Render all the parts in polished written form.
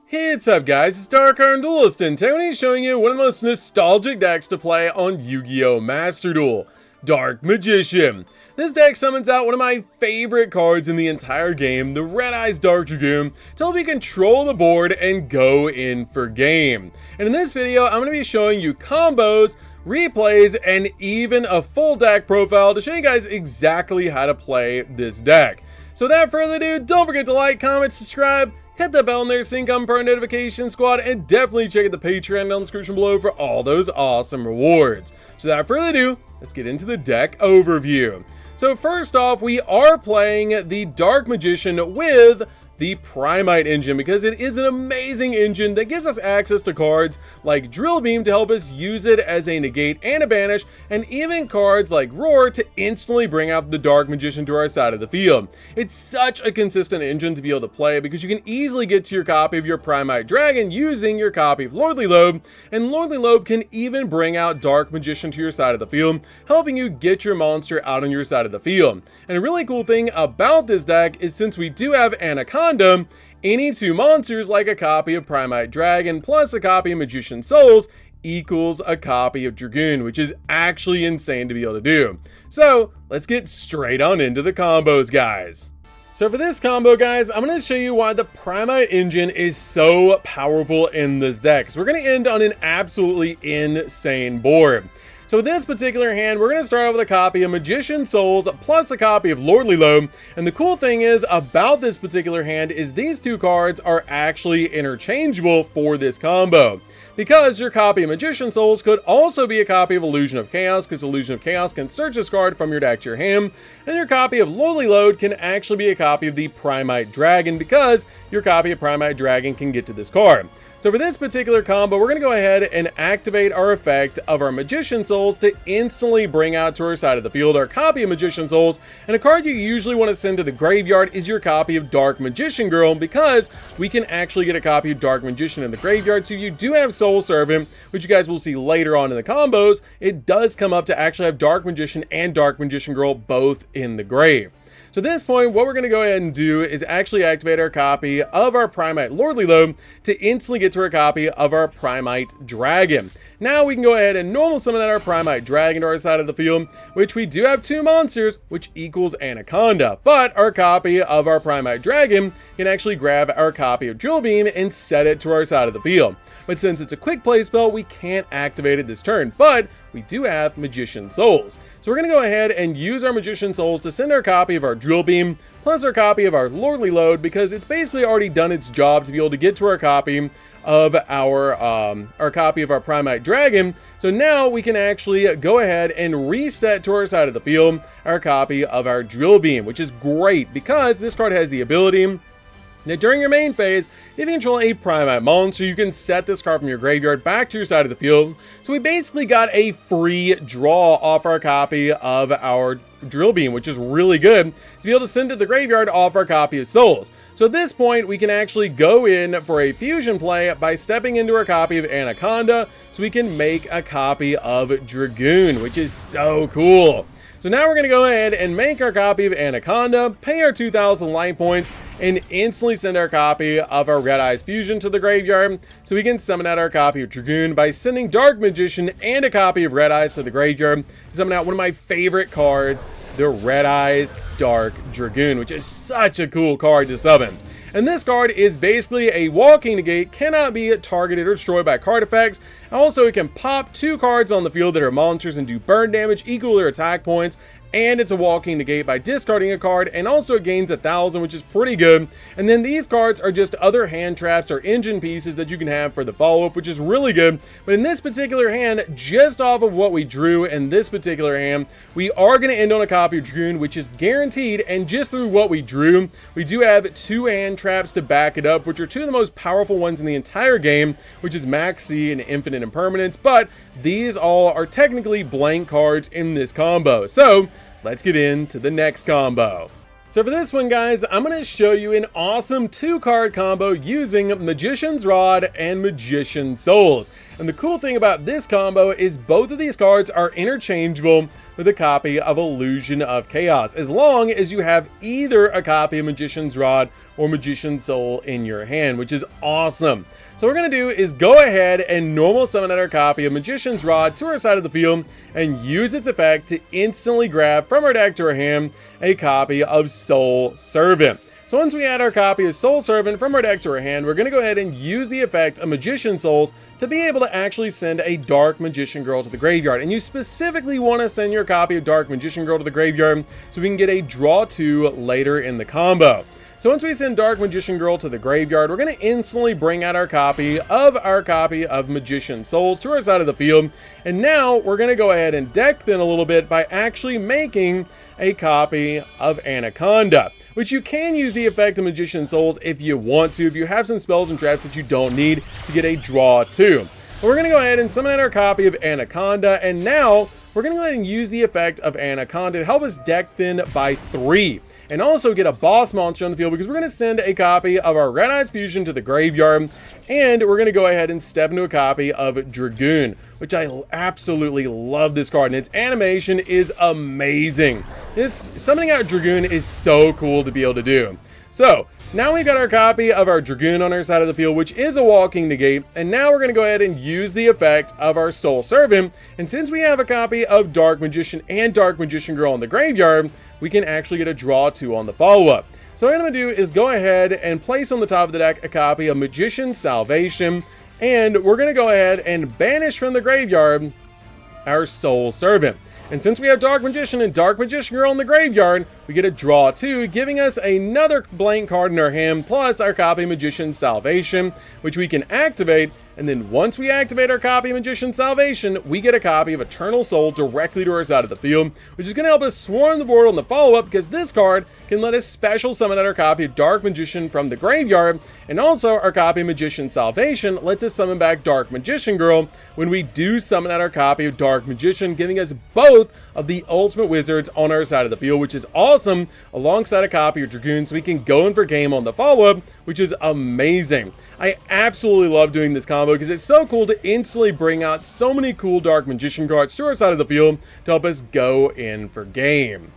Hey, what's up guys, it's DarkArmedDuelist, and today I'm showing you one of the most nostalgic decks to play on Yu-Gi-Oh! Master Duel, Dark Magician. This deck summons out one of my favorite cards in the entire game, the Red Eyes Dark Dragoon, to help you control the board and go in for game. And in this video, I'm going to be showing you combos, replays, and even a full deck profile to show you guys exactly how to play this deck. So without further ado, don't forget to like, comment, subscribe, hit that bell in there so you can come for our notification squad, and definitely check out the Patreon down in the description below for all those awesome rewards. So without further ado, let's get into the deck overview. So first off, we are playing the Dark Magician with the Primite engine because it is an amazing engine that gives us access to cards like Drill Beam to help us use it as a negate and a banish, and even cards like Roar to instantly bring out the Dark Magician to our side of the field. It's such a consistent engine to be able to play because you can easily get to your copy of your Primite Dragon using your copy of Lordly Lobe, and Lordly Lobe can even bring out Dark Magician to your side of the field, helping you get your monster out on your side of the field. And a really cool thing about this deck is since we do have Anaconda, any two monsters like a copy of Primite Dragon plus a copy of Magician Souls equals a copy of Dragoon, which is actually insane to be able to do. So let's get straight on into the combos, guys. So for this combo, guys, I'm going to show you why the Primite engine is so powerful in this deck. So we're going to end on an absolutely insane board. So with this particular hand, we're going to start off with a copy of Magician Souls plus a copy of Lordly Lobe. And the cool thing is about this particular hand is these two cards are actually interchangeable for this combo, because your copy of Magician Souls could also be a copy of Illusion of Chaos, because Illusion of Chaos can search this card from your deck to your hand, and your copy of Lordly Lobe can actually be a copy of the Primite Dragon, because your copy of Primite Dragon can get to this card. So for this particular combo, we're going to go ahead and activate our effect of our Magician Souls to instantly bring out to our side of the field our copy of Magician Souls. And a card you usually want to send to the graveyard is your copy of Dark Magician Girl, because we can actually get a copy of Dark Magician in the graveyard. So you do have Soul Servant, which you guys will see later on in the combos. It does come up to actually have Dark Magician and Dark Magician Girl both in the grave. So at this point, what we're going to go ahead and do is actually activate our copy of our Primite Lordly Lobe to instantly get to our copy of our Primite Dragon. Now we can go ahead and normal summon that our Primite Dragon to our side of the field, which we do have two monsters, which equals Anaconda. But our copy of our Primite Dragon can actually grab our copy of Drill Beam and set it to our side of the field. But since it's a quick play spell, we can't activate it this turn, but we do have Magician Souls. So we're going to go ahead and use our Magician Souls to send our copy of our Drill Beam plus our copy of our Lordly Lobe, because it's basically already done its job to be able to get to our copy of our copy of our Primite Dragon. So now we can actually go ahead and reset to our side of the field our copy of our Drill Beam, which is great because this card has the ability now, during your main phase, if you control a Primite monster, you can set this card from your graveyard back to your side of the field. So we basically got a free draw off our copy of our Drill Beam, which is really good to be able to send to the graveyard off our copy of Souls. So at this point, we can actually go in for a fusion play by stepping into our copy of Anaconda, so we can make a copy of Dragoon, which is so cool. So now we're going to go ahead and make our copy of Anaconda, pay our 2,000 life points, and instantly send our copy of our Red Eyes Fusion to the graveyard, so we can summon out our copy of Dragoon by sending Dark Magician and a copy of Red Eyes to the graveyard to summon out one of my favorite cards, the Red Eyes Dark Dragoon, which is such a cool card to summon. And this card is basically a walking negate, cannot be targeted or destroyed by card effects. Also, it can pop two cards on the field that are monsters and do burn damage equal to their attack points. And it's a walking negate by discarding a card, and also it gains 1,000, which is pretty good. And then these cards are just other hand traps or engine pieces that you can have for the follow-up, which is really good. But in this particular hand, just off of what we drew in this particular hand, we are going to end on a copy of Dragoon, which is guaranteed. And just through what we drew, we do have two hand traps to back it up, which are two of the most powerful ones in the entire game, which is Max C and Infinite Impermanence. But these all are technically blank cards in this combo. So let's get into the next combo. So for this one, guys, I'm going to show you an awesome 2-card combo using Magician's Rod and Magician's Souls. And the cool thing about this combo is both of these cards are interchangeable with a copy of Illusion of Chaos, as long as you have either a copy of Magician's Rod or Magician's Soul in your hand, which is awesome. So what we're going to do is go ahead and normal summon out our copy of Magician's Rod to our side of the field and use its effect to instantly grab from our deck to our hand a copy of Soul Servant. So once we add our copy of Soul Servant from our deck to our hand, we're going to go ahead and use the effect of Magician Souls to be able to actually send a Dark Magician Girl to the graveyard. And you specifically want to send your copy of Dark Magician Girl to the graveyard so we can get a draw 2 later in the combo. So once we send Dark Magician Girl to the graveyard, we're going to instantly bring out our copy of Magician Souls to our side of the field. And now we're going to go ahead and deck thin a little bit by actually making a copy of Anaconda, which you can use the effect of Magician Souls if you want to, if you have some spells and traps that you don't need to get a draw 2. But we're going to go ahead and summon out our copy of Anaconda, and now we're going to go ahead and use the effect of Anaconda to help us deck thin by 3. And also get a boss monster on the field because we're going to send a copy of our Red Eyes Fusion to the graveyard, and we're going to go ahead and step into a copy of Dragoon, which I absolutely love this card, and its animation is amazing. This summoning out Dragoon is so cool to be able to do. So now we've got our copy of our Dragoon on our side of the field, which is a walking negate, and now we're going to go ahead and use the effect of our Soul Servant. And since we have a copy of Dark Magician and Dark Magician Girl in the graveyard, we can actually get a draw 2 on the follow-up. So what I'm going to do is go ahead and place on the top of the deck a copy of Magician's Salvation, and we're going to go ahead and banish from the graveyard our Soul Servant. And since we have Dark Magician and Dark Magician Girl in the graveyard, we get a draw 2, giving us another blank card in our hand, plus our copy of Magician's Salvation, which we can activate. And then once we activate our copy of Magician's Salvation, we get a copy of Eternal Soul directly to our side of the field, which is going to help us swarm the board on the follow-up, because this card can let us special summon out our copy of Dark Magician from the graveyard, and also our copy of Magician's Salvation lets us summon back Dark Magician Girl when we do summon out our copy of Dark Magician, giving us both of the ultimate wizards on our side of the field, which is awesome, alongside a copy of Dragoon, so we can go in for game on the follow-up, which is amazing. I absolutely love doing this combo because it's so cool to instantly bring out so many cool Dark Magician cards to our side of the field to help us go in for game.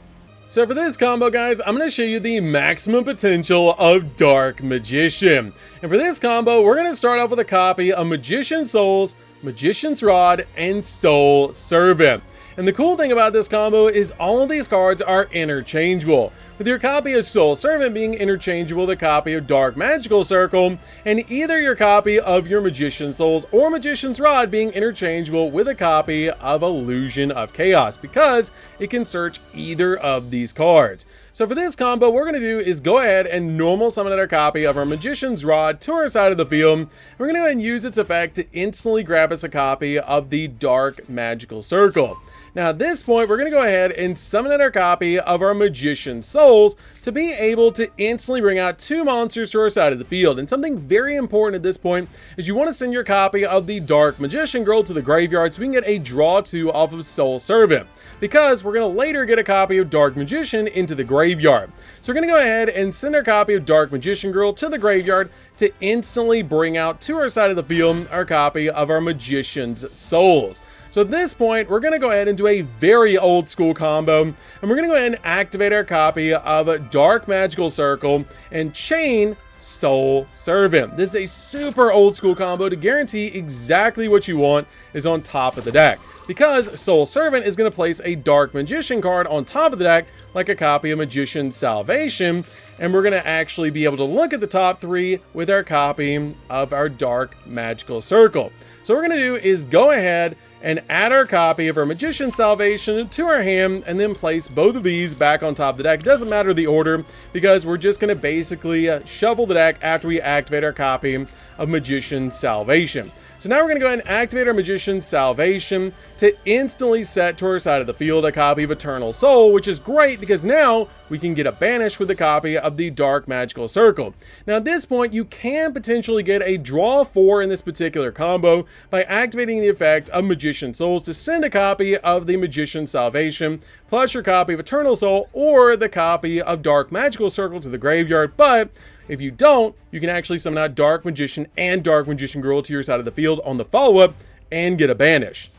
So for this combo, guys, I'm going to show you the maximum potential of Dark Magician. And for this combo, we're going to start off with a copy of Magician Souls, Magician's Rod, and Soul Servant. And the cool thing about this combo is all of these cards are interchangeable, with your copy of Soul Servant being interchangeable with a copy of Dark Magical Circle, and either your copy of your Magician Souls or Magician's Rod being interchangeable with a copy of Illusion of Chaos, because it can search either of these cards. So for this combo, what we're going to do is go ahead and normal summon out our copy of our Magician's Rod to our side of the field. We're going to go ahead and use its effect to instantly grab us a copy of the Dark Magical Circle. Now at this point, we're going to go ahead and summon out our copy of our Magician Souls to be able to instantly bring out 2 monsters to our side of the field. And something very important at this point is you want to send your copy of the Dark Magician Girl to the graveyard so we can get a draw 2 off of Soul Servant, because we're going to later get a copy of Dark Magician into the graveyard. So we're going to go ahead and send our copy of Dark Magician Girl to the graveyard to instantly bring out to our side of the field our copy of our Magician's Souls. So at this point, we're going to go ahead and do a very old school combo, and we're going to go ahead and activate our copy of Dark Magical Circle and chain Soul Servant. This is a super old school combo to guarantee exactly what you want is on top of the deck, because Soul Servant is going to place a Dark Magician card on top of the deck, like a copy of Magician's Salvation, and we're going to actually be able to look at the top 3 with our copy of our Dark Magical Circle. So what we're going to do is go ahead and add our copy of our Magician's Salvation to our hand, and then place both of these back on top of the deck. It doesn't matter the order, because we're just going to basically shuffle the deck after we activate our copy of Magician's Salvation. So now we're going to go ahead and activate our Magician's Salvation to instantly set to our side of the field a copy of Eternal Soul, which is great because now we can get a banish with a copy of the Dark Magical Circle. Now at this point, you can potentially get a draw 4 in this particular combo by activating the effect of Magician Souls to send a copy of the Magician's Salvation, plus your copy of Eternal Soul or the copy of Dark Magical Circle to the graveyard. But if you don't, you can actually summon out Dark Magician and Dark Magician Girl to your side of the field on the follow-up and get a banish.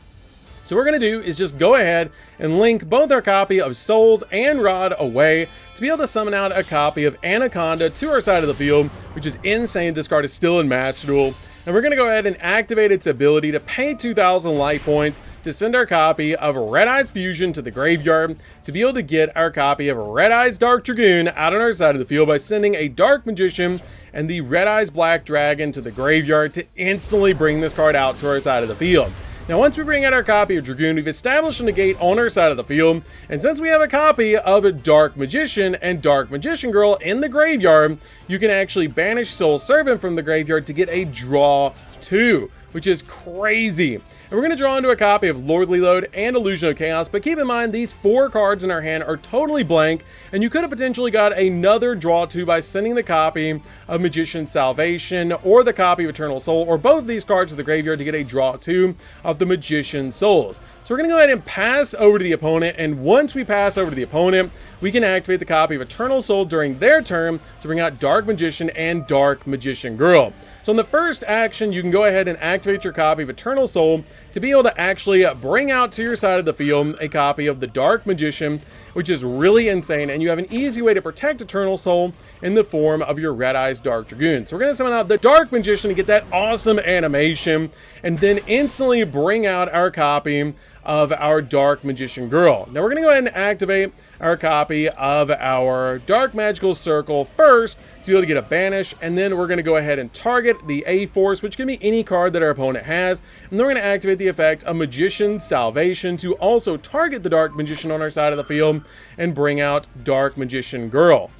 So what we're going to do is just go ahead and link both our copy of Souls and Rod away to be able to summon out a copy of Anaconda to our side of the field, which is insane. This card is still in Master Duel. And we're going to go ahead and activate its ability to pay 2,000 life points to send our copy of Red Eyes Fusion to the graveyard to be able to get our copy of Red Eyes Dark Dragoon out on our side of the field by sending a Dark Magician and the Red Eyes Black Dragon to the graveyard to instantly bring this card out to our side of the field. Now, once we bring out our copy of Dragoon, we've established a negate on our side of the field, and since we have a copy of a Dark Magician and Dark Magician Girl in the graveyard, you can actually banish Soul Servant from the graveyard to get a draw 2, which is crazy. And we're going to draw into a copy of Lordly Load and Illusion of Chaos, but keep in mind these 4 cards in our hand are totally blank, and you could have potentially got another draw 2 by sending the copy of Magician's Salvation or the copy of Eternal Soul, or both of these cards to the graveyard to get a draw 2 of the Magician's Souls. So we're going to go ahead and pass over to the opponent, and once we pass over to the opponent, we can activate the copy of Eternal Soul during their turn to bring out Dark Magician and Dark Magician Girl. So in the first action, you can go ahead and activate your copy of Eternal Soul to be able to actually bring out to your side of the field a copy of the Dark Magician, which is really insane, and you have an easy way to protect Eternal Soul in the form of your Red Eyes Dark Dragoon. So we're going to summon out the Dark Magician to get that awesome animation, and then instantly bring out our copy of our Dark Magician Girl. Now we're going to go ahead and activate our copy of our Dark Magical Circle first to be able to get a banish, and then we're going to go ahead and target the A-Force, which can be any card that our opponent has, and then we're going to activate the effect of Magician's Salvation to also target the Dark Magician on our side of the field and bring out Dark Magician Girl.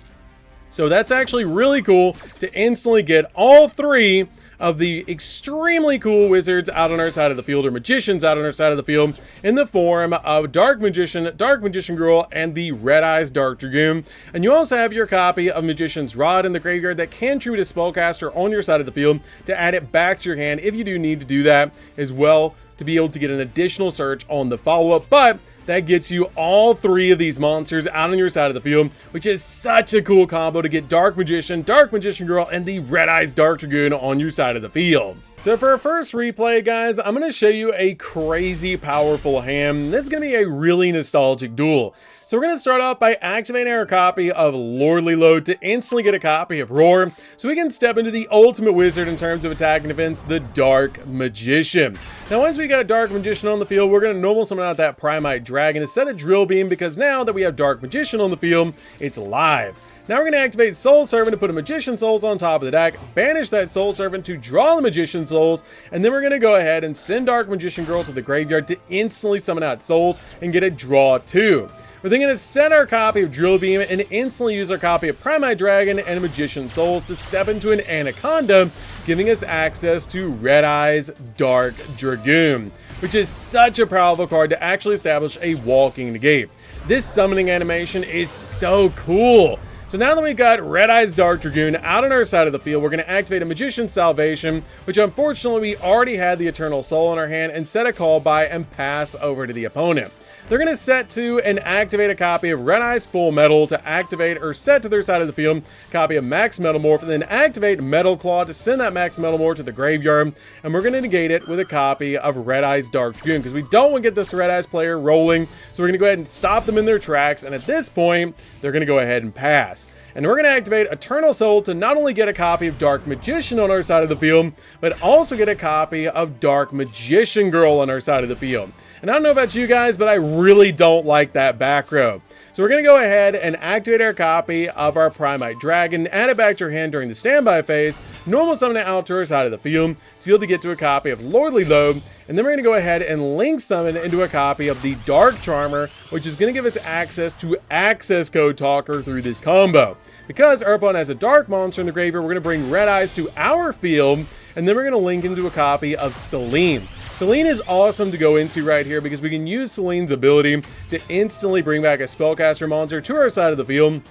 So that's actually really cool to instantly get all 3 of the extremely cool wizards out on our side of the field, or magicians out on our side of the field, in the form of Dark Magician, Dark Magician Girl, and the Red Eyes Dark Dragoon. And you also have your copy of Magician's Rod in the graveyard that can tribute a spellcaster on your side of the field to add it back to your hand if you do need to do that as well, to be able to get an additional search on the follow-up. But that gets you all 3 of these monsters out on your side of the field, which is such a cool combo to get Dark Magician, Dark Magician Girl, and the Red Eyes Dark Dragoon on your side of the field. So for our first replay, guys, I'm going to show you a crazy powerful hand. This is going to be a really nostalgic duel. So we're going to start off by activating our copy of Lordly Load to instantly get a copy of Roar, so we can step into the ultimate wizard in terms of attack and defense, the Dark Magician. Now once we got a Dark Magician on the field, we're going to normal summon out that Primite Dragon instead of Drill Beam, because now that we have Dark Magician on the field, it's live. Now we're going to activate Soul Servant to put a Magician Souls on top of the deck, banish that Soul Servant to draw the Magician Souls, and then we're going to go ahead and send Dark Magician Girl to the graveyard to instantly summon out Souls and get a draw 2. We're then going to set our copy of Drill Beam and instantly use our copy of Primite Dragon and Magician Souls to step into an Anaconda, giving us access to Red Eyes Dark Dragoon, which is such a powerful card to actually establish a walking negate. This summoning animation is so cool. So now that we've got Red Eyes Dark Dragoon out on our side of the field, we're going to activate a Magician's Salvation, which unfortunately we already had the Eternal Soul in our hand, and set a call by and pass over to the opponent. They're going to set to and activate a copy of Red Eyes Full Metal to activate or set to their side of the field, copy of Max Metalmorph, and then activate Metal Claw to send that Max Metalmorph to the graveyard, and we're going to negate it with a copy of Red Eyes Dark Dragoon, because we don't want to get this Red Eyes player rolling, so we're going to go ahead and stop them in their tracks, and at this point, they're going to go ahead and pass. And we're going to activate Eternal Soul to not only get a copy of Dark Magician on our side of the field, but also get a copy of Dark Magician Girl on our side of the field. And I don't know about you guys, but I really don't like that back row. So we're going to go ahead and activate our copy of our Primite Dragon, add it back to your hand during the standby phase, normal summon it out to our side of the field to be able to get to a copy of Lordly Load, and then we're going to go ahead and link summon into a copy of the Dark Charmer, which is going to give us access to Access Code Talker through this combo. Because our opponent has a dark monster in the graveyard, we're going to bring Red Eyes to our field, and then we're going to link into a copy of Selene. Selene is awesome to go into right here because we can use Selene's ability to instantly bring back a spellcaster monster to our side of the field,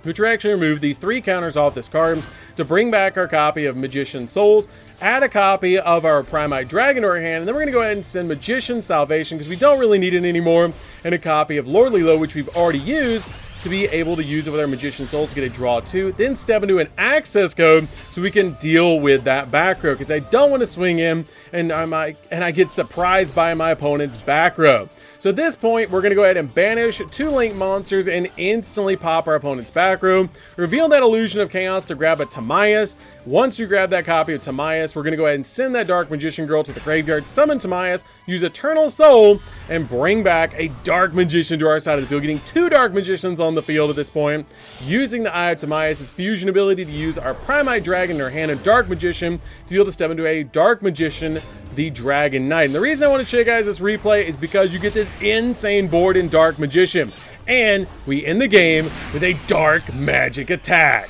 which will actually remove the 3 counters off this card to bring back our copy of Magician Souls, add a copy of our Primite Dragon to our hand, and then we're going to go ahead and send Magician Salvation because we don't really need it anymore, and a copy of Lordly Low, which we've already used, to be able to use it with our Magician Souls to get a draw 2, then step into an access code so we can deal with that back row, because I don't want to swing in and I get surprised by my opponent's back row. So at this point, we're going to go ahead and banish 2 link monsters and instantly pop our opponent's back row. Reveal that Illusion of Chaos to grab a Timaeus. Once we grab that copy of Timaeus, we're going to go ahead and send that Dark Magician Girl to the graveyard, summon Timaeus, use Eternal Soul, and bring back a Dark Magician to our side of the field, getting 2 Dark Magicians on the field at this point, using the Eye of Timaeus' fusion ability to use our Primite Dragon in our hand of Dark Magician to be able to step into a Dark Magician, the Dragon Knight. And the reason I want to show you guys this replay is because you get this insane board in Dark Magician, and we end the game with a Dark Magic attack,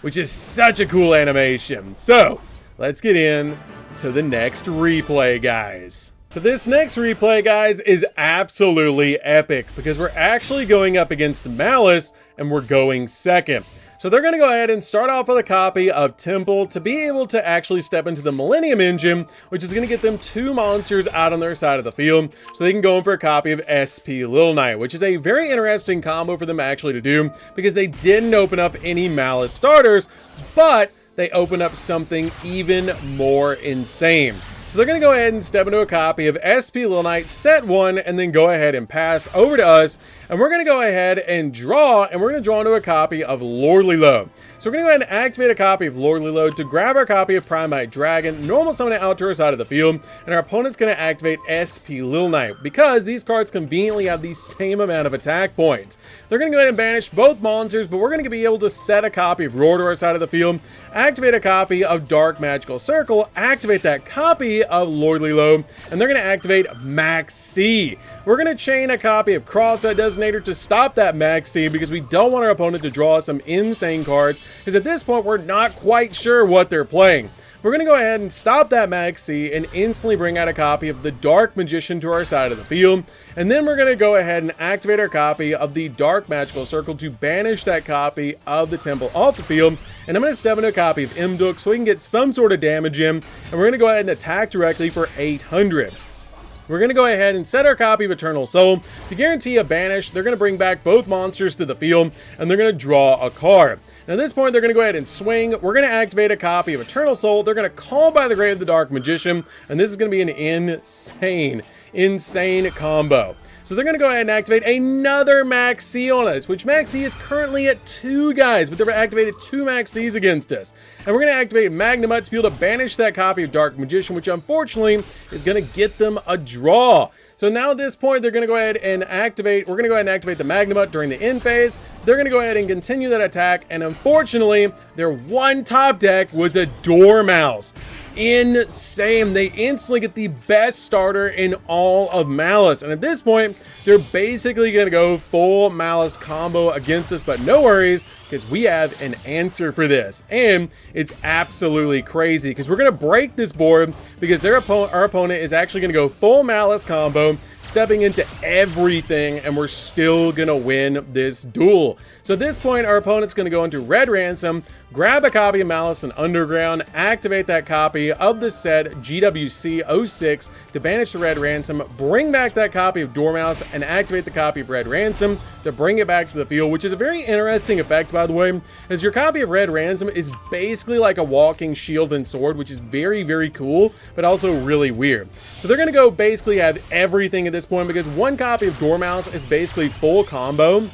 which is such a cool animation. So let's get in to the next replay, guys. So this next replay, guys, is absolutely epic because we're actually going up against Malice and we're going second. So they're going to go ahead and start off with a copy of Temple to be able to actually step into the Millennium Engine, which is going to get them 2 monsters out on their side of the field, so they can go in for a copy of SP Little Knight, which is a very interesting combo for them actually to do, because they didn't open up any Malice starters, but they open up something even more insane. So they're going to go ahead and step into a copy of SP Little Knight, set 1, and then go ahead and pass over to us. And we're going to go ahead and draw, and we're going to draw into a copy of Lordly Low. So we're going to go ahead and activate a copy of Lordly Low to grab our copy of Primite Dragon, normal summon it out to our side of the field, and our opponent's going to activate SP Little Knight because these cards conveniently have the same amount of attack points. They're going to go ahead and banish both monsters, but we're going to be able to set a copy of Roar to our side of the field, activate a copy of Dark Magical Circle, activate that copy of Lordly Low, and they're going to activate Max C. We're going to chain a copy of Cross-Out Designator to stop that Max C because we don't want our opponent to draw some insane cards, because at this point we're not quite sure what they're playing. We're going to go ahead and stop that Max C and instantly bring out a copy of the Dark Magician to our side of the field. And then we're going to go ahead and activate our copy of the Dark Magical Circle to banish that copy of the Temple off the field. And I'm going to step into a copy of Mduk so we can get some sort of damage in. And we're going to go ahead and attack directly for 800. We're going to go ahead and set our copy of Eternal Soul to guarantee a banish. They're going to bring back both monsters to the field, and they're going to draw a card. Now at this point, they're going to go ahead and swing. We're going to activate a copy of Eternal Soul. They're going to call by the grave of the Dark Magician, and this is going to be an insane combo. So they're going to go ahead and activate another Max C on us, which Max C is currently at 2 guys, but they've activated 2 Max Cs against us. And we're going to activate Magnamut to be able to banish that copy of Dark Magician, which unfortunately is going to get them a draw. So now at this point, they're going to go ahead and activate, we're going to go ahead and activate the Magnamut during the end phase. They're going to go ahead and continue that attack, and unfortunately, their one top deck was a Dormouse. Insane. They instantly get the best starter in all of Malice, and at this point, they're basically going to go full Malice combo against us, but no worries, because we have an answer for this, and it's absolutely crazy, because we're going to break this board, because our opponent is actually going to go full Malice combo, stepping into everything, and we're still gonna win this duel. So at this point, our opponent's gonna go into Red Ransom, grab a copy of Malice and Underground, activate that copy of the set GWC 06 to banish the Red Ransom, bring back that copy of Dormouse, and activate the copy of Red Ransom to bring it back to the field, which is a very interesting effect, by the way, as your copy of Red Ransom is basically like a walking shield and sword, which is very cool, but also really weird. So they're gonna go basically have everything at this point, because one copy of Dormouse is basically full combo.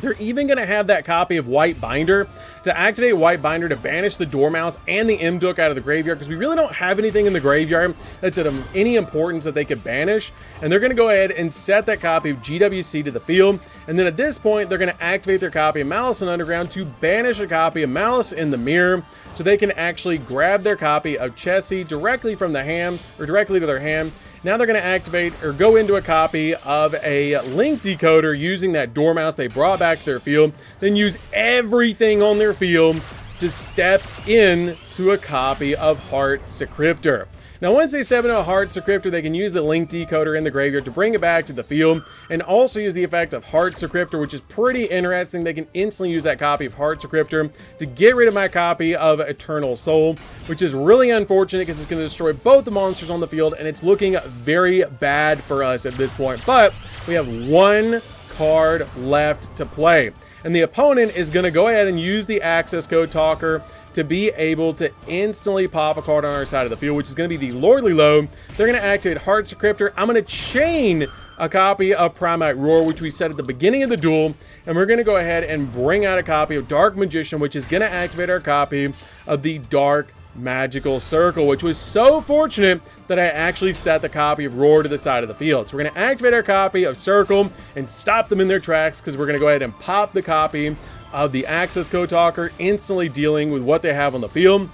They're even going to have that copy of White Binder to activate White Binder to banish the Dormouse and the Mduk out of the graveyard, because we really don't have anything in the graveyard that's at any importance that they could banish. And they're going to go ahead and set that copy of GWC to the field. And then at this point, they're going to activate their copy of Malice and Underground to banish a copy of Malice in the Mirror, so they can actually grab their copy of Chessie directly from the hand, or directly to their hand. Now they're going to activate or go into a copy of a Link Decoder using that Dormouse they brought back to their field, then use everything on their field to step into a copy of Heart Secryptor. Now, once they step into a Heart Secryptor, they can use the Link Decoder in the graveyard to bring it back to the field, and also use the effect of Heart Secryptor, which is pretty interesting. They can instantly use that copy of Heart Secryptor to get rid of my copy of Eternal Soul, which is really unfortunate because it's going to destroy both the monsters on the field, and it's looking very bad for us at this point. But we have one card left to play, and the opponent is going to go ahead and use the access code talker to be able to instantly pop a card on our side of the field, which is going to be the Lordly Low. They're going to activate Heart Secryptor. I'm going to chain a copy of Primite Roar, which we said at the beginning of the duel, and we're going to go ahead and bring out a copy of Dark Magician, which is going to activate our copy of the Dark Magical Circle, which was so fortunate that I actually set the copy of Roar to the side of the field. So we're going to activate our copy of Circle and stop them in their tracks, because we're going to go ahead and pop the copy of the access code talker, instantly dealing with what they have on the field.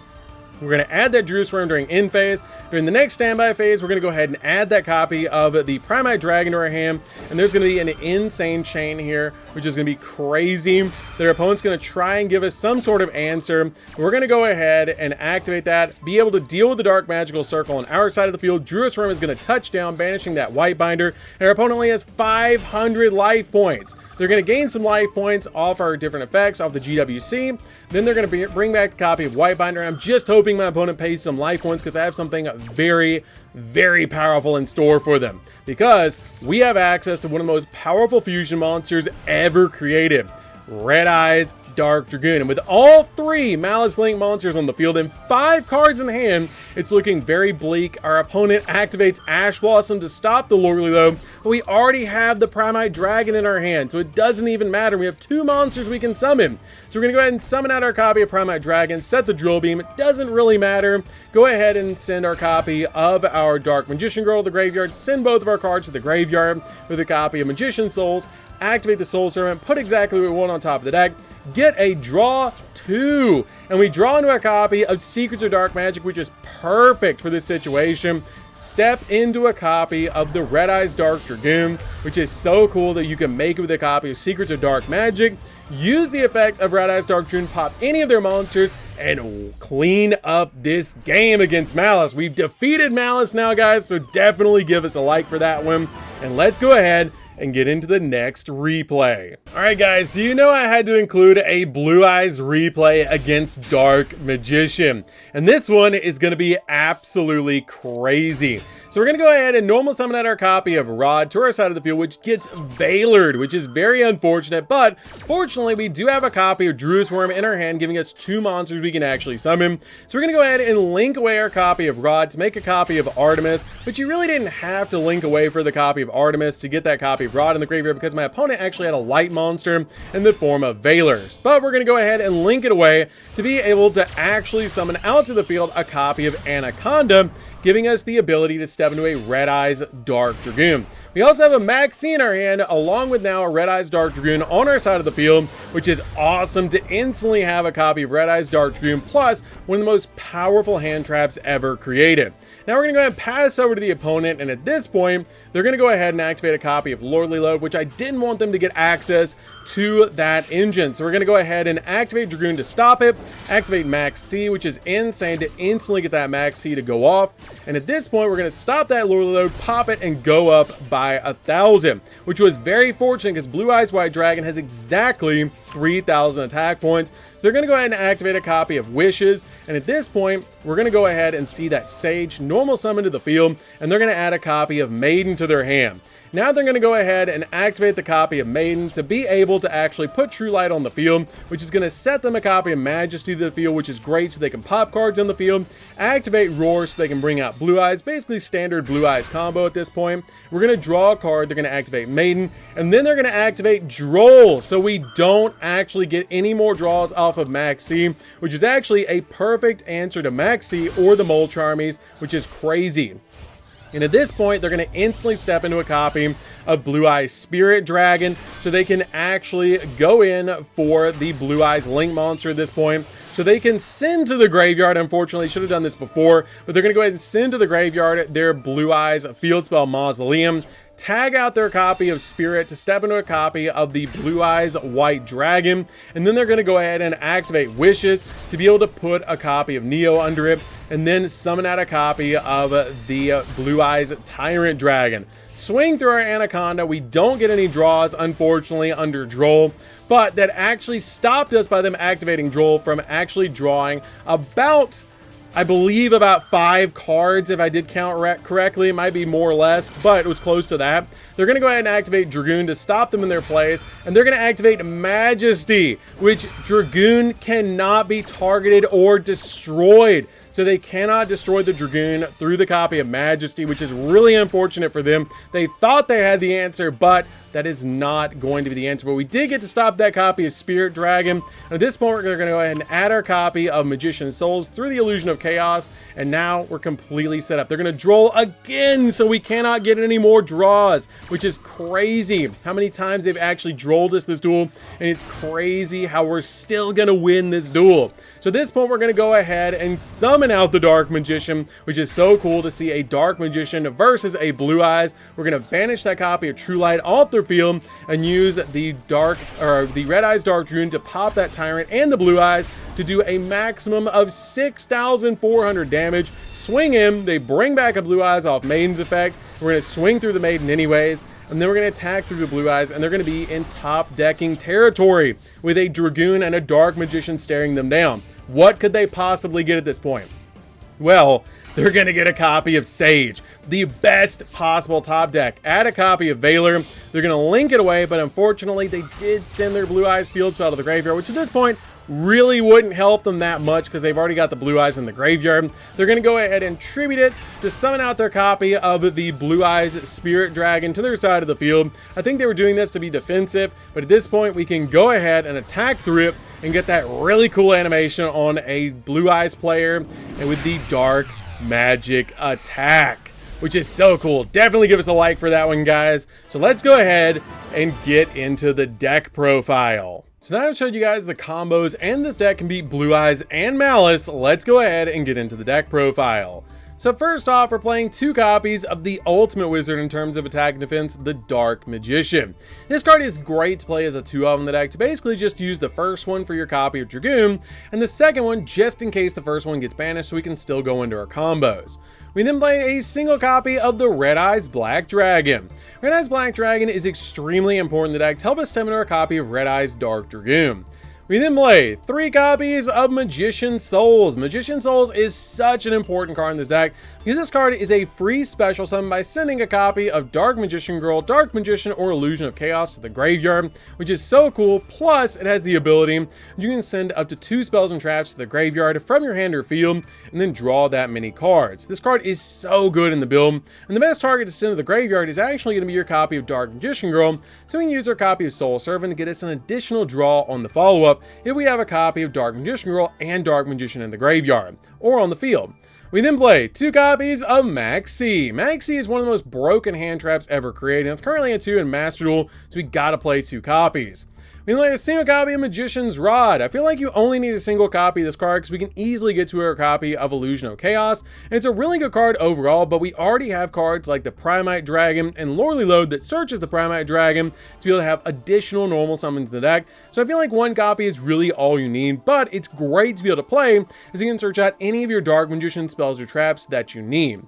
We're going to add that Druid Swarm during end phase. During the next standby phase, we're going to go ahead and add that copy of the Primite Dragon to our hand. And there's going to be an insane chain here, which is going to be crazy. Their opponent's going to try and give us some sort of answer. We're going to go ahead and activate that, be able to deal with the Dark Magical Circle on our side of the field. Druid Swarm is going to touch down, banishing that White Binder. And our opponent only has 500 life points. They're going to gain some life points off our different effects, off the GWC. Then they're going to bring back the copy of White Binder. I'm just hoping my opponent pays some life points, because I have something very, very powerful in store for them. Because we have access to one of the most powerful fusion monsters ever created. Red Eyes Dark Dragoon. And with all 3 Malice Link monsters on the field and 5 cards in hand, it's looking very bleak. Our opponent activates Ash Blossom to stop the Lordly Low, but we already have the Primite Dragon in our hand, so it doesn't even matter. We have 2 monsters we can summon. So we're going to go ahead and summon out our copy of Primite Dragon, set the Drill Beam. It doesn't really matter. Go ahead and send our copy of our Dark Magician Girl to the graveyard, send both of our cards to the graveyard with a copy of Magician Souls, activate the Soul Servant, put exactly what we want on top of the deck, get a draw 2, and we draw into a copy of Secrets of Dark Magic, which is perfect for this situation. Step into a copy of the Red Eyes Dark Dragoon, which is so cool that you can make it with a copy of Secrets of Dark Magic. Use the effect of Red Eyes Dark Dragoon, pop any of their monsters, and clean up this game against Malice. We've defeated Malice now, guys, so definitely give us a like for that one. And let's go ahead and get into the next replay. Alright guys, so you know I had to include a Blue Eyes replay against Dark Magician. And this one is going to be absolutely crazy. So we're going to go ahead and normal summon out our copy of Rod to our side of the field, which gets Veilered, which is very unfortunate. But fortunately, we do have a copy of Druid Swarm in our hand, giving us 2 monsters we can actually summon. So we're going to go ahead and link away our copy of Rod to make a copy of Artemis. But you really didn't have to link away for the copy of Artemis to get that copy of Rod in the graveyard, because my opponent actually had a light monster in the form of Veilers. But we're going to go ahead and link it away to be able to actually summon out to the field a copy of Anaconda, giving us the ability to step into a Red Eyes Dark Dragoon. We also have a Maxi in our hand, along with now a Red Eyes Dark Dragoon on our side of the field, which is awesome to instantly have a copy of Red Eyes Dark Dragoon, plus one of the most powerful hand traps ever created. Now we're going to go ahead and pass over to the opponent, and at this point, they're going to go ahead and activate a copy of Lordly Load, which I didn't want them to get access to that engine. So we're going to go ahead and activate Dragoon to stop it, activate Max C, which is insane, to instantly get that Max C to go off. And at this point, we're going to stop that Lordly Load, pop it, and go up by 1,000, which was very fortunate because Blue Eyes White Dragon has exactly 3,000 attack points. They're going to go ahead and activate a copy of Wishes, and at this point, we're going to go ahead and see that Sage normal summon to the field, and they're going to add a copy of Maiden to their hand. Now they're going to go ahead and activate the copy of Maiden to be able to actually put True Light on the field, which is going to set them a copy of Majesty to the field, which is great so they can pop cards on the field, activate Roar so they can bring out Blue Eyes, basically standard Blue Eyes combo at this point. We're going to draw a card, they're going to activate Maiden, and then they're going to activate Droll, so we don't actually get any more draws off of Maxi, which is actually a perfect answer to Maxi or the Mole Charmies, which is crazy. And at this point, they're going to instantly step into a copy of Blue Eyes Spirit Dragon, so they can actually go in for the Blue Eyes Link monster at this point. So they can send to the graveyard, unfortunately, should have done this before, but they're going to go ahead and send to the graveyard their Blue Eyes Field Spell Mausoleum, tag out their copy of Spirit to step into a copy of the Blue Eyes White Dragon, and then they're going to go ahead and activate Wishes to be able to put a copy of Neo under it, and then summon out a copy of the Blue Eyes Tyrant Dragon. Swing through our Anaconda. We don't get any draws, unfortunately, under Droll, but that actually stopped us by them activating Droll from actually drawing about, I believe, about 5 cards, if I did count correctly. It might be more or less, but it was close to that. They're going to go ahead and activate Dragoon to stop them in their plays, and they're going to activate Majesty, which Dragoon cannot be targeted or destroyed. So they cannot destroy the Dragoon through the copy of Majesty, which is really unfortunate for them. They thought they had the answer, but that is not going to be the answer. But we did get to stop that copy of Spirit Dragon. And at this point, we're going to go ahead and add our copy of Magician's Souls through the Illusion of Chaos. And now we're completely set up. They're going to draw again, so we cannot get any more draws, which is crazy. How many times they've actually drolled us this duel, and it's crazy how we're still going to win this duel. So at this point, we're going to go ahead and summon out the Dark Magician, which is so cool to see a Dark Magician versus a Blue Eyes. We're going to banish that copy of True Light off their field and use the Red Eyes Dark Dragoon to pop that Tyrant and the Blue Eyes to do a maximum of 6,400 damage. Swing him, they bring back a Blue Eyes off Maiden's effect. We're going to swing through the Maiden anyways, and then we're going to attack through the Blue Eyes, and they're going to be in top decking territory with a Dragoon and a Dark Magician staring them down. What could they possibly get at this point? Well, they're going to get a copy of Sage, the best possible top deck. Add a copy of Valor. They're going to link it away, but unfortunately, they did send their Blue Eyes Field Spell to the graveyard, which at this point really wouldn't help them that much because they've already got the Blue Eyes in the graveyard. They're going to go ahead and tribute it to summon out their copy of the Blue Eyes Spirit Dragon to their side of the field. I think they were doing this to be defensive, but at this point, we can go ahead and attack through it and get that really cool animation on a Blue Eyes player and with the Dark Magic attack, which is so cool. Definitely give us a like for that one, guys. So let's go ahead and get into the deck profile. So now I've showed you guys the combos, and this deck can beat Blue Eyes and Malice. Let's go ahead and get into the deck profile. So first off, we're playing 2 copies of the ultimate wizard in terms of attack and defense, the Dark Magician. This card is great to play as a 2-of in the deck to basically just use the first one for your copy of Dragoon, and the second one just in case the first one gets banished so we can still go into our combos. We then play a single copy of the Red Eyes Black Dragon. Red Eyes Black Dragon is extremely important in the deck to help us step into our copy of Red Eyes Dark Dragoon. We then play 3 copies of Magician's Souls. Magician's Souls is such an important card in this deck because this card is a free special summon by sending a copy of Dark Magician Girl, Dark Magician, or Illusion of Chaos to the graveyard, which is so cool. Plus, it has the ability you can send up to 2 spells and traps to the graveyard from your hand or field and then draw that many cards. This card is so good in the build, and the best target to send to the graveyard is actually going to be your copy of Dark Magician Girl, so we can use our copy of Soul Servant to get us an additional draw on the follow-up if we have a copy of Dark Magician Girl and Dark Magician in the graveyard, or on the field. We then play 2 copies of Maxi. Maxi is one of the most broken hand traps ever created, and it's currently a 2 in Master Duel, so we gotta play 2 copies. We then play a single copy of Magician's Rod. I feel like you only need a single copy of this card because we can easily get to our copy of Illusion of Chaos, and it's a really good card overall, but we already have cards like the Primite Dragon and Lordly Load that searches the Primite Dragon to be able to have additional normal summons in the deck, so I feel like 1 copy is really all you need, but it's great to be able to play as you can search out any of your Dark Magician spells or traps that you need.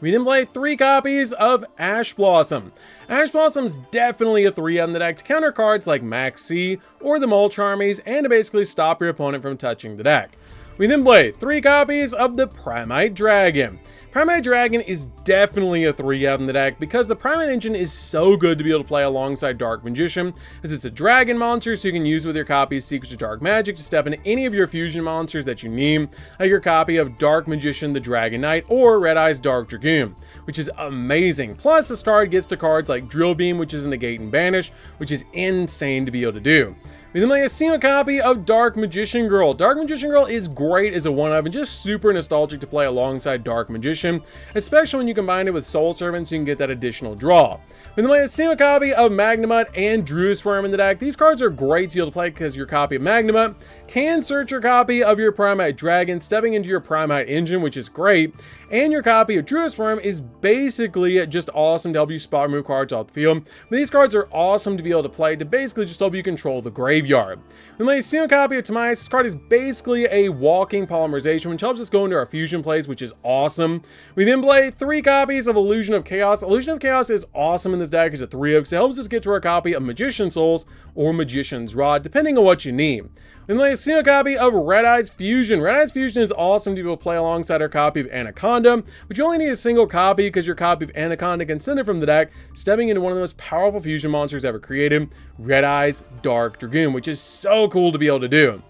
We then play 3 copies of Ash Blossom. Ash Blossom's definitely a 3 on the deck to counter cards like Maxi or the Mulch Armies and to basically stop your opponent from touching the deck. We then play 3 copies of the Primite Dragon. Primite Dragon is definitely a 3-of in the deck because the Primite engine is so good to be able to play alongside Dark Magician, as it's a dragon monster so you can use with your copy of Secrets of Dark Magic to step into any of your fusion monsters that you need, like your copy of Dark Magician the Dragon Knight or Red Eyes Dark Dragoon, which is amazing. Plus this card gets to cards like Drill Beam, which is a negate and banish, which is insane to be able to do. We then play a single copy of Dark Magician Girl. Dark Magician Girl is great as a 1-of and just super nostalgic to play alongside Dark Magician, especially when you combine it with Soul Servant so you can get that additional draw. We then play a single copy of Magnemite and Druid Swarm in the deck. These cards are great to be able to play because your copy of Magnemite can search your copy of your Primite Dragon, stepping into your Primite engine, which is great. And your copy of Druid's Worm is basically just awesome to help you spot remove cards off the field. But these cards are awesome to be able to play to basically just help you control the graveyard. We play a single copy of Timaeus. This card is basically a walking polymerization, which helps us go into our fusion plays, which is awesome. We then play 3 copies of Illusion of Chaos. Illusion of Chaos is awesome in this deck as a 3-of because it helps us get to our copy of Magician's Souls or Magician's Rod, depending on what you need. We play a single copy of Red Eyes Fusion. Red Eyes Fusion is awesome to be able to play alongside our copy of Anaconda, but you only need a single copy because your copy of Anaconda can send it from the deck, stepping into one of the most powerful fusion monsters ever created, Red Eyes Dark Dragoon, which is so cool to be able to do.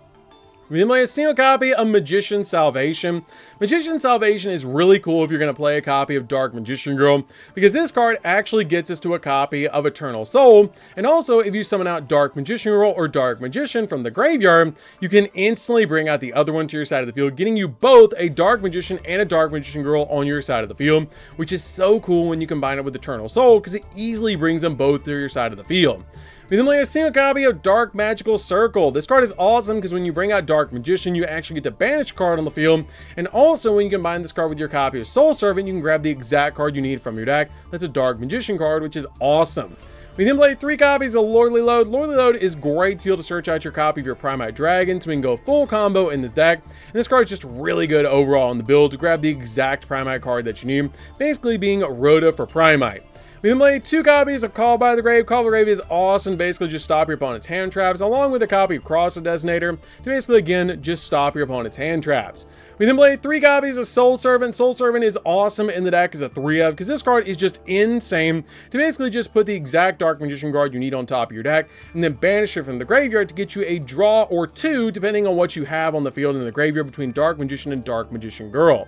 We then play a single copy of Magician's Salvation. Magician's Salvation is really cool if you're going to play a copy of Dark Magician Girl, because this card actually gets us to a copy of Eternal Soul, and also if you summon out Dark Magician Girl or Dark Magician from the graveyard, you can instantly bring out the other one to your side of the field, getting you both a Dark Magician and a Dark Magician Girl on your side of the field, which is so cool when you combine it with Eternal Soul, because it easily brings them both to your side of the field. We then play a single copy of Dark Magical Circle. This card is awesome because when you bring out Dark Magician, you actually get to banish a card on the field. And also when you combine this card with your copy of Soul Servant, you can grab the exact card you need from your deck. That's a Dark Magician card, which is awesome. We then play 3 copies of Lordly Load. Lordly Load is great to be able to search out your copy of your Primite Dragon, so we can go full combo in this deck. And this card is just really good overall in the build to grab the exact Primite card that you need, basically being Rhoda for Primite. We then play 2 copies of Call by the Grave. Call by the Grave is awesome, basically just stop your opponent's hand traps, along with a copy of Cross the Designator to basically, again, just stop your opponent's hand traps. We then play 3 copies of Soul Servant. Soul Servant is awesome in the deck as a 3-of, because this card is just insane to basically just put the exact Dark Magician card you need on top of your deck, and then banish it from the graveyard to get you a draw or 2, depending on what you have on the field in the graveyard between Dark Magician and Dark Magician Girl.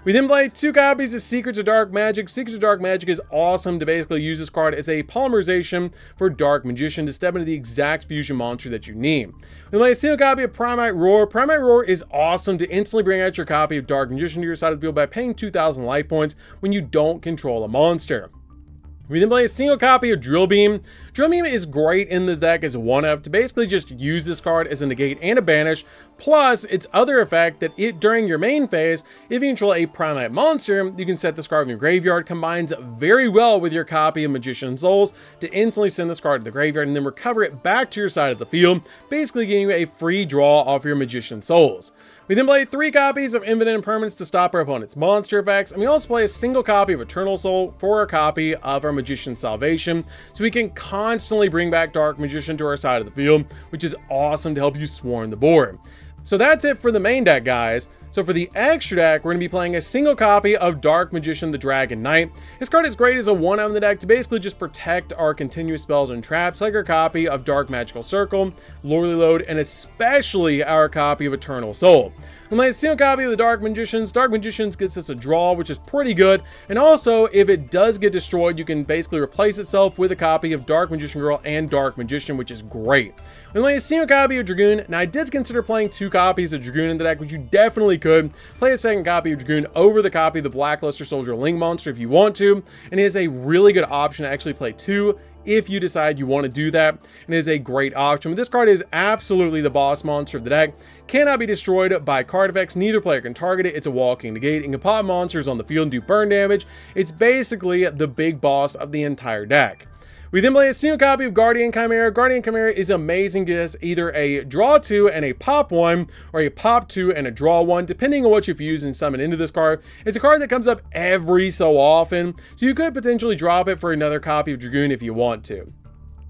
We then play 2 copies of Secrets of Dark Magic. Secrets of Dark Magic is awesome to basically use this card as a polymerization for Dark Magician to step into the exact fusion monster that you need. We play a single copy of Primite Roar. Primite Roar is awesome to instantly bring out your copy of Dark Magician to your side of the field by paying 2,000 life points when you don't control a monster. We then play a single copy of Drill Beam. Drill Beam is great in this deck as a 1-of to basically just use this card as a negate and a banish, plus its other effect that during your main phase, if you control a Primite monster, you can set this card in your graveyard, combines very well with your copy of Magician's Souls to instantly send this card to the graveyard and then recover it back to your side of the field, basically giving you a free draw off your Magician's Souls. We then play 3 copies of Infinite Impermanence to stop our opponent's monster effects, and we also play a single copy of Eternal Soul for a copy of our Magician's Salvation, so we can constantly bring back Dark Magician to our side of the field, which is awesome to help you swarm the board. So that's it for the main deck, guys. So for the extra deck, we're going to be playing a single copy of Dark Magician the Dragon Knight. This card is great as a 1-of in the deck to basically just protect our continuous spells and traps, like our copy of Dark Magical Circle, Lordly Load, and especially our copy of Eternal Soul. We play a single copy of the Dark Magicians. Dark Magicians gets us a draw, which is pretty good. And also, if it does get destroyed, you can basically replace itself with a copy of Dark Magician Girl and Dark Magician, which is great. We play a single copy of Dragoon. Now, I did consider playing 2 copies of Dragoon in the deck, which you definitely could. Play a second copy of Dragoon over the copy of the Blackluster Soldier Link monster if you want to. And it is a really good option to actually play 2 if you decide you want to do that, and it is a great option. But this card is absolutely the boss monster of the deck. Cannot be destroyed by card effects. Neither player can target it. It's a walking negate and can pop monsters on the field and do burn damage. It's basically the big boss of the entire deck. We then play a single copy of Guardian Chimera. Guardian Chimera is amazing to us either a draw 2 and a pop 1, or a pop 2 and a draw 1, depending on what you've used and summon into this card. It's a card that comes up every so often, so you could potentially drop it for another copy of Dragoon if you want to.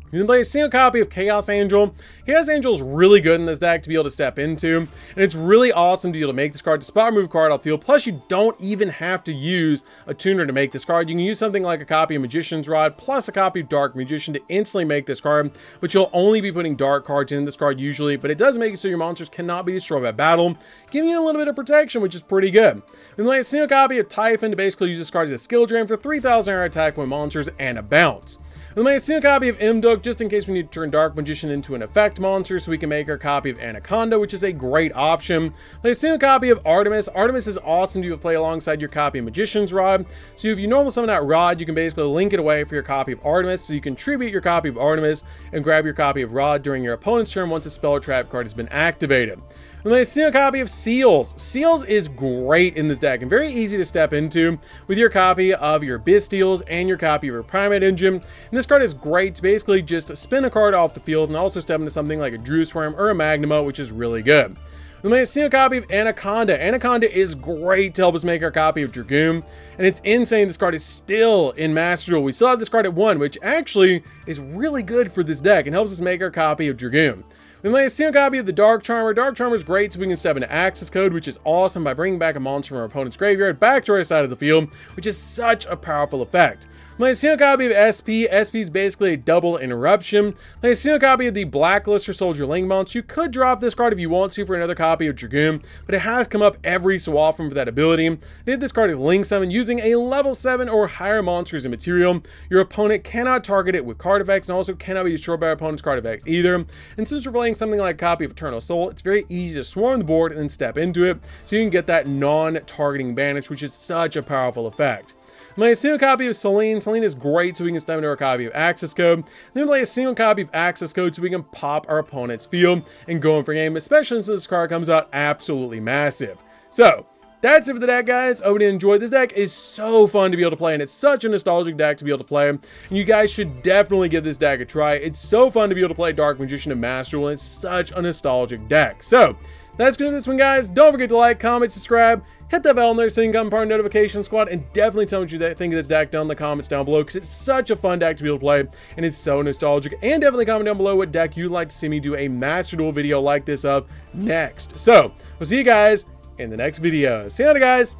You can play a single copy of Chaos Angel. Chaos Angel is really good in this deck to be able to step into, and it's really awesome to be able to make this card to spot remove a card off the field. Plus, you don't even have to use a tuner to make this card. You can use something like a copy of Magician's Rod plus a copy of Dark Magician to instantly make this card, but you'll only be putting dark cards in this card usually, but it does make it so your monsters cannot be destroyed by battle, giving you a little bit of protection, which is pretty good. We play a single copy of Typhon to basically use this card as a skill drain for 3,000 air attack when monsters and a bounce. We made a single copy of Imduk just in case we need to turn Dark Magician into an effect monster, so we can make our copy of Anaconda, which is a great option. Play a single copy of Artemis. Artemis is awesome to play alongside your copy of Magician's Rod. So if you normal summon that Rod, you can basically link it away for your copy of Artemis, so you can tribute your copy of Artemis and grab your copy of Rod during your opponent's turn once a spell or trap card has been activated. We made a single copy of Seals. Seals is great in this deck and very easy to step into with your copy of your Bisteels and your copy of your Primate Engine. And this card is great to basically just spin a card off the field and also step into something like a Drew Swarm or a Magnuma, which is really good. We made a single copy of Anaconda. Anaconda is great to help us make our copy of Dragoon, and it's insane this card is still in Master Duel. We still have this card at 1, which actually is really good for this deck and helps us make our copy of Dragoon. We made a single copy of the Dark Charmer. Dark Charmer is great so we can step into Access Code, which is awesome by bringing back a monster from our opponent's graveyard back to our side of the field, which is such a powerful effect. My single copy of SP. SP is basically a double interruption. My single copy of the Blacklist or Soldier Link Mounts. You could drop this card if you want to for another copy of Dragoon, but it has come up every so often for that ability. I did this card as Link Summon using a level 7 or higher monster as a material. Your opponent cannot target it with card effects and also cannot be destroyed by our opponent's card effects either. And since we're playing something like a copy of Eternal Soul, it's very easy to swarm the board and then step into it, so you can get that non-targeting banish, which is such a powerful effect. My single copy of Selene. Selene is great so we can step into our copy of Access Code. Then play a single copy of Access Code so we can pop our opponent's field and go in for game, especially since this card comes out absolutely massive. So, that's it for the deck, guys. I hope you enjoyed. This deck is so fun to be able to play, and it's such a nostalgic deck to be able to play. And you guys should definitely give this deck a try. It's so fun to be able to play Dark Magician and Master Duel, and it's such a nostalgic deck. So, that's going to do this one, guys. Don't forget to like, comment, subscribe, hit that bell in there so you can become part of the notification squad, and definitely tell me what you think of this deck down in the comments down below, because it's such a fun deck to be able to play, and it's so nostalgic. And definitely comment down below what deck you'd like to see me do a Master Duel video like this of next. So, we'll see you guys in the next video. See you later, guys.